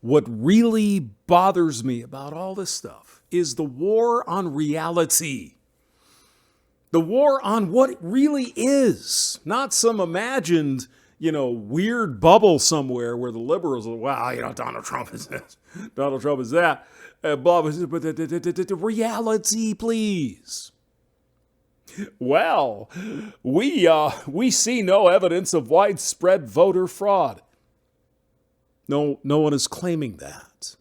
What really bothers me about all this stuff is the war on reality. The war on what it really is, not some imagined, weird bubble somewhere where the liberals are, wow, Donald Trump is this, Donald Trump is that, blah, blah, but the reality, please. Well, we see no evidence of widespread voter fraud. No one is claiming that.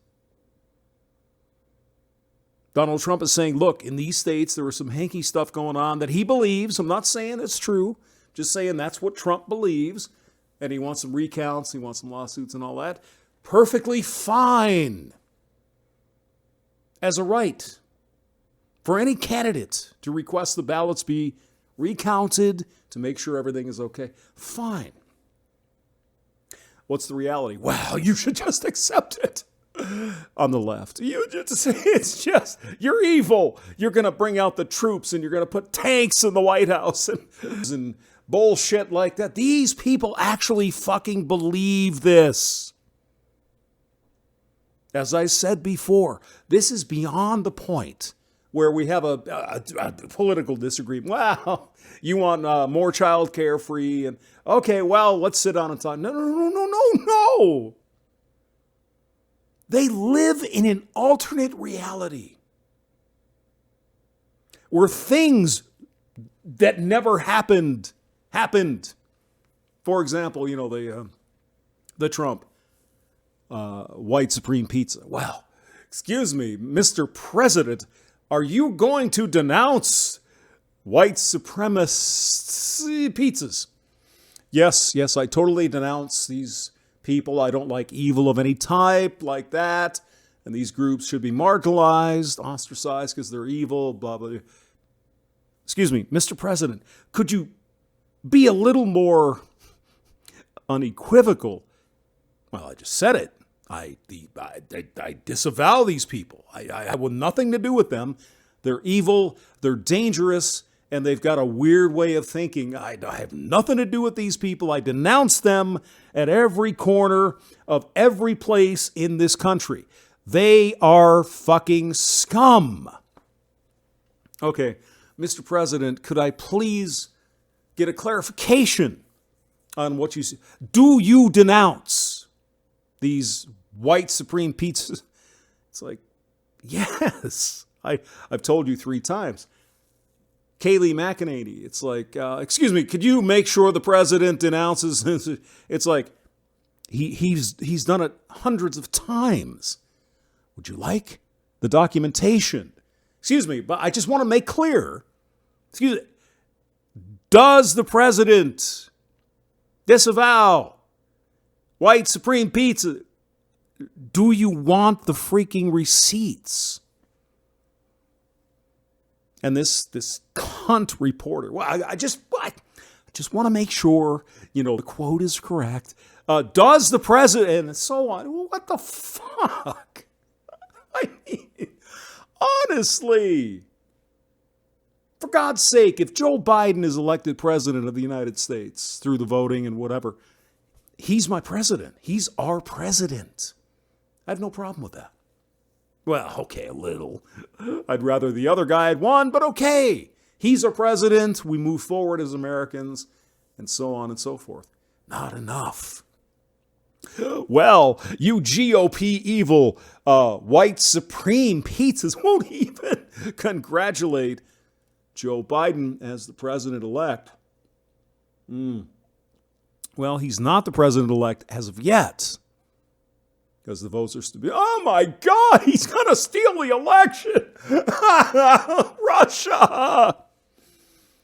Donald Trump is saying, look, in these states, there was some hanky stuff going on that he believes. I'm not saying it's true, just saying that's what Trump believes. And he wants some recounts, he wants some lawsuits and all that. Perfectly fine. As a right for any candidate to request the ballots be recounted to make sure everything is okay. Fine. What's the reality? Well, you should just accept it. On the left, it's just, you're evil. You're going to bring out the troops and you're going to put tanks in the White House and bullshit like that. These people actually fucking believe this. As I said before, this is beyond the point where we have a political disagreement. Well, you want more child care free and okay, well, let's sit down and talk. No. They live in an alternate reality where things that never happened. For example, the Trump white supreme pizza. Well, excuse me, Mr. President, are you going to denounce white supremacist pizzas? Yes, I totally denounce these people. I don't like evil of any type like that. And these groups should be marginalized, ostracized because they're evil, blah, blah, blah. Excuse me, Mr. President, could you be a little more unequivocal? Well, I just said it. I disavow these people. I have nothing to do with them. They're evil, they're dangerous, and they've got a weird way of thinking. I have nothing to do with these people. I denounce them at every corner of every place in this country. They are fucking scum. Okay, Mr. President, could I please get a clarification on what you say? Do you denounce these white supreme pizzas? It's like, yes. I've told you 3 times. Kayleigh McEnany, it's like, excuse me, could you make sure the president denounces this? It's like, he's done it hundreds of times. Would you like the documentation? Excuse me, but I just want to make clear, does the president disavow white supreme pizza? Do you want the freaking receipts? And this cunt reporter, well, I just want to make sure, the quote is correct. Does the president, and so on. What the fuck? I mean, honestly, for God's sake, if Joe Biden is elected president of the United States through the voting and whatever, he's my president. He's our president. I have no problem with that. Well, okay, a little. I'd rather the other guy had won, but okay. He's our president. We move forward as Americans, and so on and so forth. Not enough. Well, you GOP evil white supreme pizzas won't even congratulate Joe Biden as the president-elect. Well, he's not the president-elect as of yet. Because the votes are still be, oh my God, he's going to steal the election. Russia.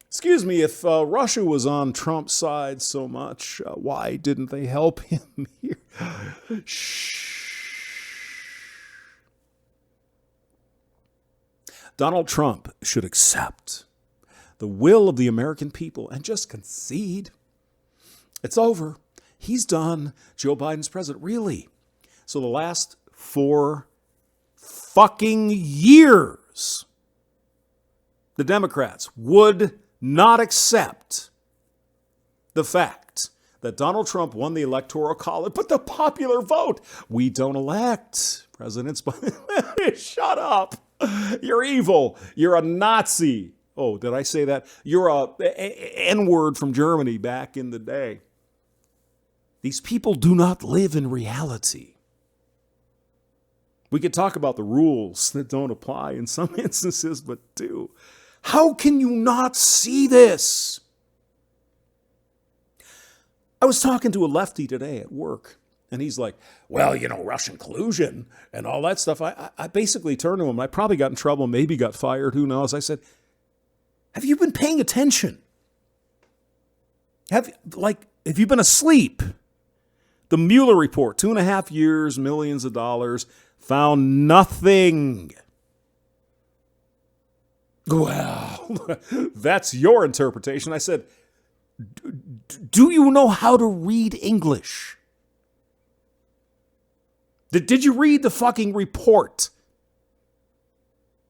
Excuse me, if Russia was on Trump's side so much, why didn't they help him here? Shh. Donald Trump should accept the will of the American people and just concede. It's over. He's done. Joe Biden's president. Really? So the last 4 fucking years, the Democrats would not accept the fact that Donald Trump won the Electoral College, but the popular vote, we don't elect presidents. Shut up. You're evil. You're a Nazi. Oh, did I say that? You're a N-word from Germany back in the day. These people do not live in reality. We could talk about the rules that don't apply in some instances, but do. How can you not see this? I was talking to a lefty today at work, and he's like, well, Russian collusion and all that stuff. I basically turned to him. I probably got in trouble, maybe got fired, who knows. I said, have you been paying attention? Have you been asleep? The Mueller report, 2.5 years, millions of dollars, found nothing. Well, that's your interpretation. I said, do you know how to read English? Did you read the fucking report?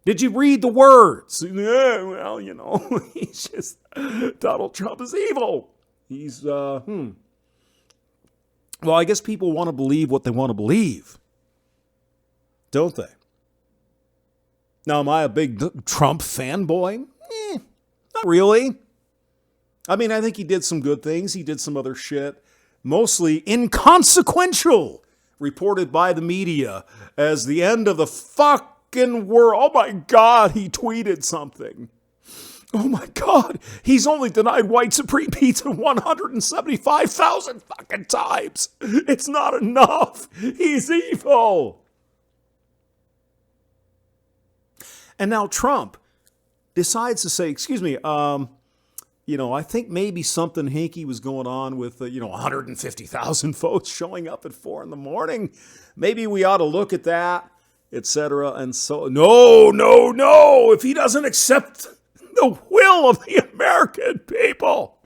Did you read the words? Yeah, well, he's just, Donald Trump is evil. He's, Well, I guess people want to believe what they want to believe, don't they? Now, am I a big Trump fanboy? Not really. I mean, I think he did some good things. He did some other shit, mostly inconsequential, reported by the media as the end of the fucking world. Oh my God, he tweeted something. Oh my God, he's only denied white supreme pizza 175,000 fucking times. It's not enough. He's evil. And now Trump decides to say, excuse me, I think maybe something hinky was going on with, 150,000 votes showing up at 4 a.m. Maybe we ought to look at that, etc. And so, no. If he doesn't accept the will of the American people,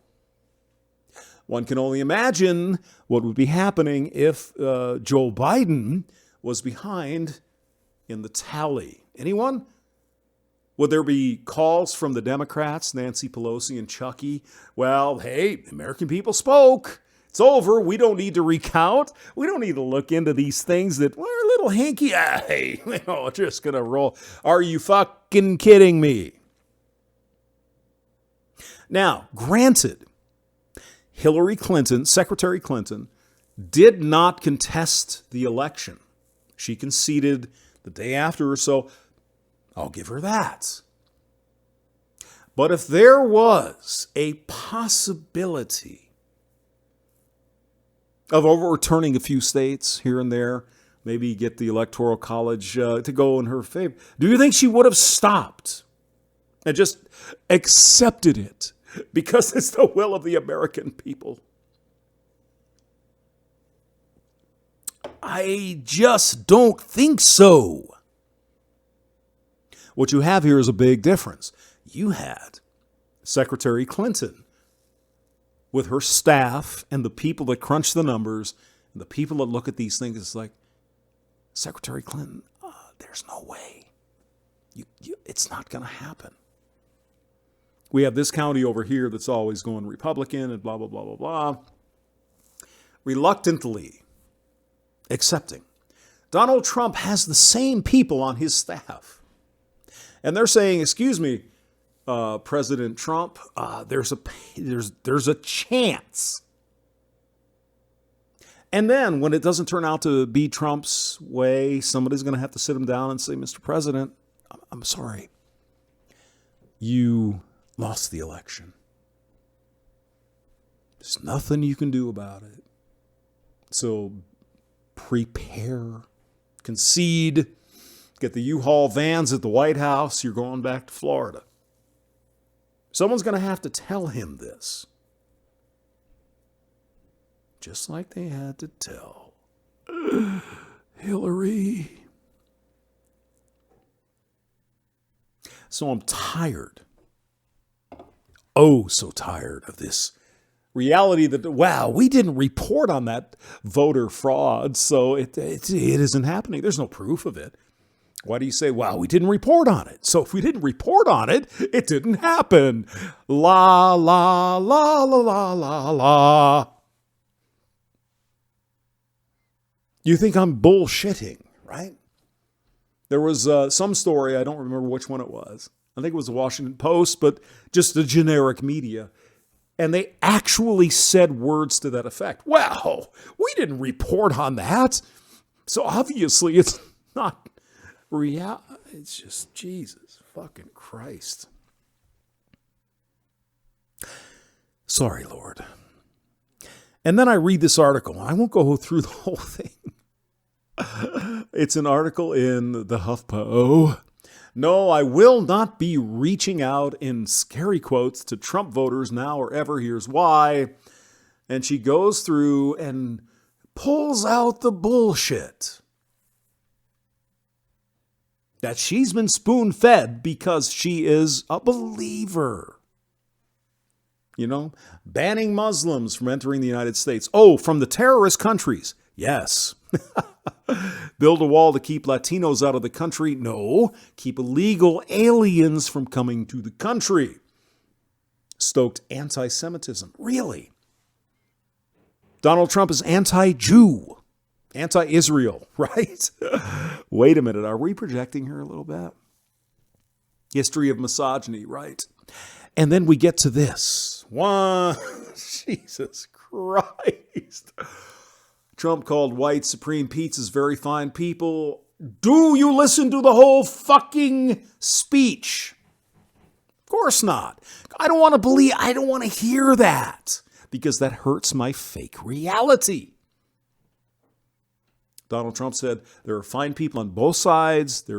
one can only imagine what would be happening if Joe Biden was behind in the tally. Anyone? Would there be calls from the Democrats, Nancy Pelosi and Chucky? Well, hey, the American people spoke. It's over. We don't need to recount. We don't need to look into these things that we're a little hinky. Hey, just going to roll. Are you fucking kidding me? Now, granted, Hillary Clinton, Secretary Clinton, did not contest the election. She conceded the day after or so. I'll give her that. But if there was a possibility of overturning a few states here and there, maybe get the Electoral College to go in her favor, do you think she would have stopped and just accepted it because it's the will of the American people? I just don't think so. What you have here is a big difference. You had Secretary Clinton with her staff and the people that crunch the numbers and the people that look at these things. It's like, Secretary Clinton, there's no way. It's not going to happen. We have this county over here that's always going Republican and blah, blah, blah, blah, blah. Reluctantly accepting. Donald Trump has the same people on his staff. And they're saying, excuse me, President Trump, there's a chance. And then when it doesn't turn out to be Trump's way, somebody's going to have to sit him down and say, Mr. President, I'm sorry. You lost the election. There's nothing you can do about it. So prepare, concede. Get the U-Haul vans at the White House. You're going back to Florida. Someone's going to have to tell him this. Just like they had to tell Hillary. So I'm tired. Oh, so tired of this reality that, wow, we didn't report on that voter fraud, so it isn't happening. There's no proof of it. Why do you say, wow, we didn't report on it? So if we didn't report on it, it didn't happen. La, la, la, la, la, la, la. You think I'm bullshitting, right? There was some story, I don't remember which one it was. I think it was the Washington Post, but just the generic media. And they actually said words to that effect. Well, we didn't report on that. So obviously it's not real. It's just Jesus fucking Christ. Sorry, Lord. And then I read this article. I won't go through the whole thing. It's an article in the HuffPo. No, I will not be reaching out in scary quotes to Trump voters now or ever. Here's why. And she goes through and pulls out the bullshit that she's been spoon-fed because she is a believer. You know, banning Muslims from entering the United States. Oh, from the terrorist countries. Yes. Build a wall to keep Latinos out of the country. No. Keep illegal aliens from coming to the country. Stoked anti-Semitism. Really? Donald Trump is anti-Jew. Anti-Israel, right? Wait a minute. Are we projecting here a little bit? History of misogyny, right? And then we get to this. One, Jesus Christ. Trump called white Supreme Pizzas very fine people. Do you listen to the whole fucking speech? Of course not. I don't want to hear that because that hurts my fake reality. Donald Trump said there are fine people on both sides. They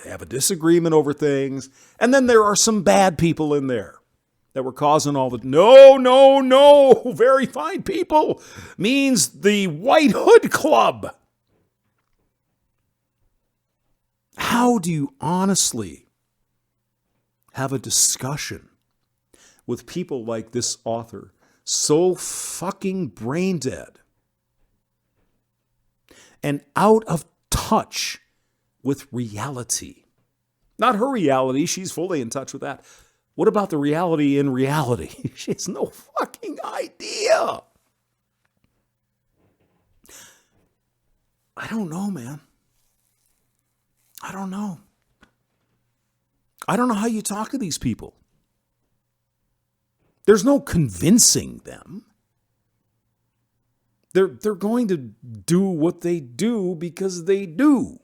have a disagreement over things. And then there are some bad people in there that were causing all the no, very fine people means the White Hood Club. How do you honestly have a discussion with people like this author, so fucking brain dead and out of touch with reality? Not her reality. She's fully in touch with that. What about the reality in reality? She has no fucking idea. I don't know, man. I don't know. I don't know how you talk to these people. There's no convincing them. They're going to do what they do because they do.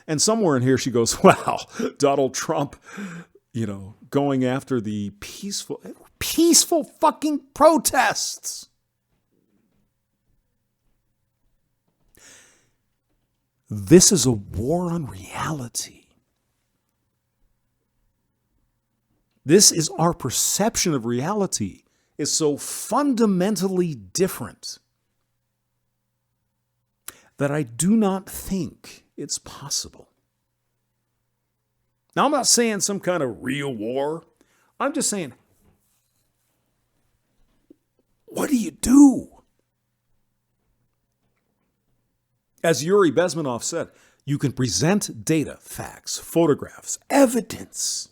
And somewhere in here she goes, wow, Donald Trump, going after the peaceful fucking protests. This is a war on reality. This is our perception of reality is so fundamentally different that I do not think it's possible. Now, I'm not saying some kind of real war. I'm just saying, what do you do? As Yuri Bezmenov said, you can present data, facts, photographs, evidence,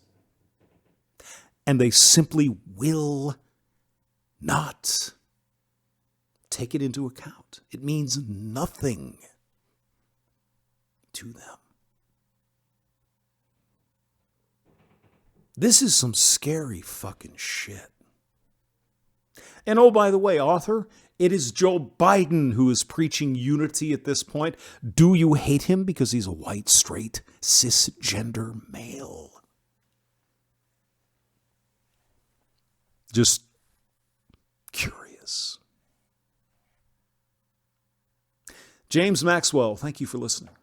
and they simply will not take it into account. It means nothing to them. This is some scary fucking shit. And oh, by the way, author, it is Joe Biden who is preaching unity at this point. Do you hate him because he's a white, straight, cisgender male? Just curious. James Maxwell, thank you for listening.